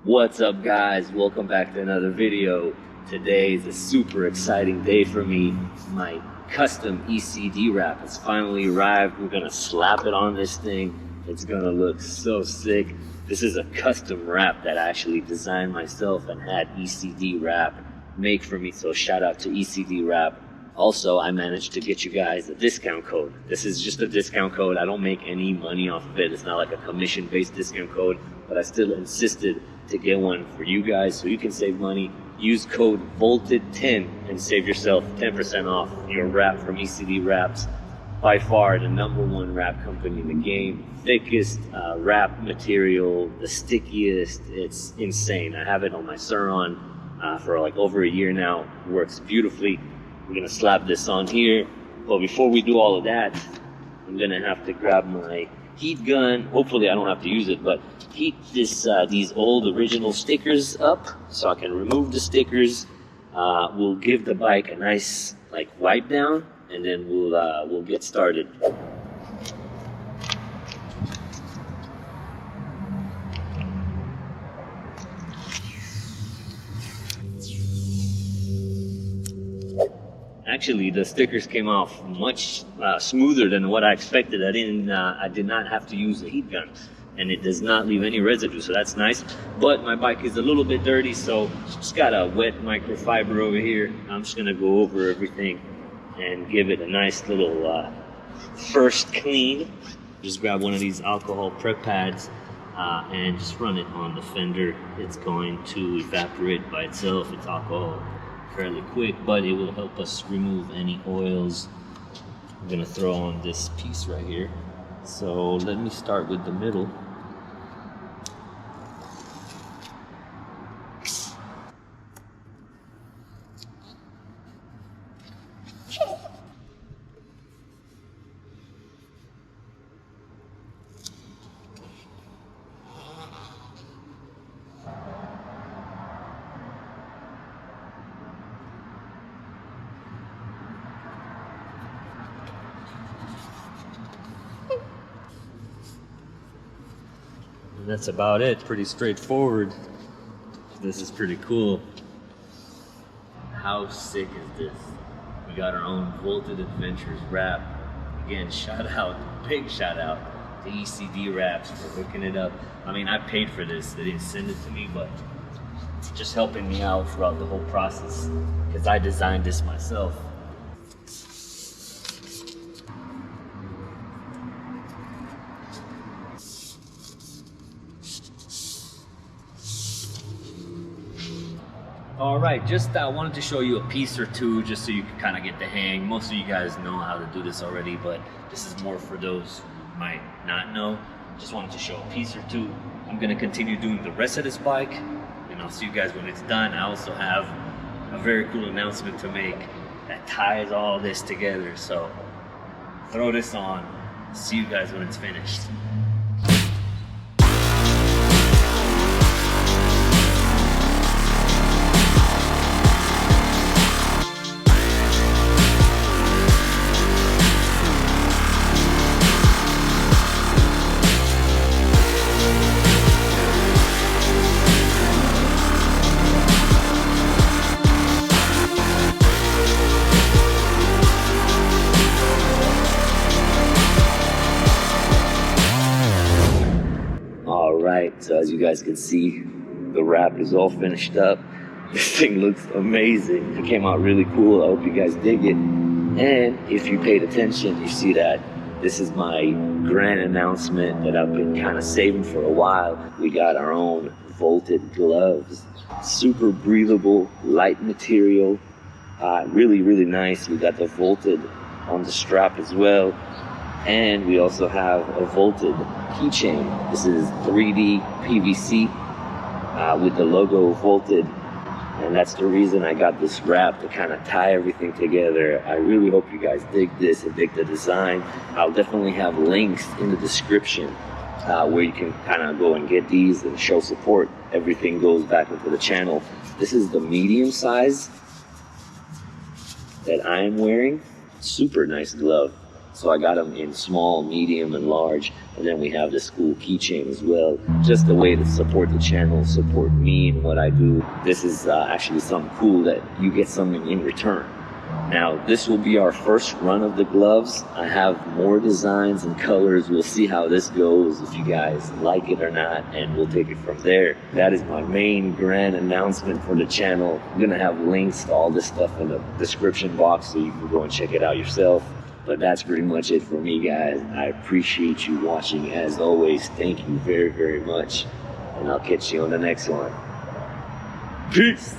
What's up, guys? Welcome back to another video. Today is a super exciting day for me. My custom ECD wrap has finally arrived. We're gonna slap it on this thing. It's gonna look so sick. This is a custom wrap that I actually designed myself and had ECD wrap make for me, so shout out to ECD wrap. Also, I managed to get you guys a discount code. This is just a discount code. I don't make any money off of it. It's not like a commission-based discount code, but I still insisted to get one for you guys so you can save money. Use code VoltedAdventures and save yourself 10% off your wrap from ECD Wraps. By far the #1 wrap company in the game. Thickest wrap material, the stickiest. It's insane. I have it on my Suron for like over a year now. It works beautifully. We're gonna slap this on here. But before we do all of that, I'm gonna have to grab my heat gun. Hopefully I don't have to use it, but heat these old original stickers up so I can remove the stickers. We'll give the bike a nice like wipe down, and then we'll get started. Actually, the stickers came off much smoother than what I expected. I did not have to use a heat gun, and it does not leave any residue, so that's nice. But my bike is a little bit dirty, so just got a wet microfiber over here. I'm just gonna go over everything and give it a nice little first clean. Just grab one of these alcohol prep pads and just run it on the fender. It's going to evaporate by itself. It's alcohol fairly quick, but it will help us remove any oils. I'm gonna throw on this piece right here. So let me start with the middle. That's about it. Pretty straightforward. This is pretty cool. How sick is this? We got our own VoltedAdventures wrap. Again, big shout out to ECD Wraps for hooking it up. I mean, I paid for this. They didn't send it to me, but it's just helping me out throughout the whole process because I designed this myself. Alright, just wanted to show you a piece or two just so you can kind of get the hang. Most of you guys know how to do this already, but this is more for those who might not know. Just wanted to show a piece or two. I'm going to continue doing the rest of this bike, and I'll see you guys when it's done. I also have a very cool announcement to make that ties all this together, so throw this on. See you guys when it's finished. Alright, so as you guys can see, the wrap is all finished up. This thing looks amazing. It came out really cool. I hope you guys dig it. And if you paid attention, you see that this is my grand announcement that I've been kind of saving for a while. We got our own Volted gloves. Super breathable, light material. Really, really nice. We got the Volted on the strap as well. And we also have a Volted keychain. This is 3D PVC with the logo Volted, and that's the reason I got this wrap to kind of tie everything together. I really hope you guys dig this and dig the design. I'll definitely have links in the description where you can kind of go and get these and show support. Everything goes back into the channel. This is the medium size that I'm wearing. Super nice glove. So I got them in small, medium, and large. And then we have this cool keychain as well. Just a way to support the channel, support me and what I do. This is actually something cool that you get something in return. Now, this will be our first run of the gloves. I have more designs and colors. We'll see how this goes, if you guys like it or not, and we'll take it from there. That is my main grand announcement for the channel. I'm gonna have links to all this stuff in the description box so you can go and check it out yourself. But that's pretty much it for me, guys. I appreciate you watching as always. Thank you very, very much. And I'll catch you on the next one. Peace.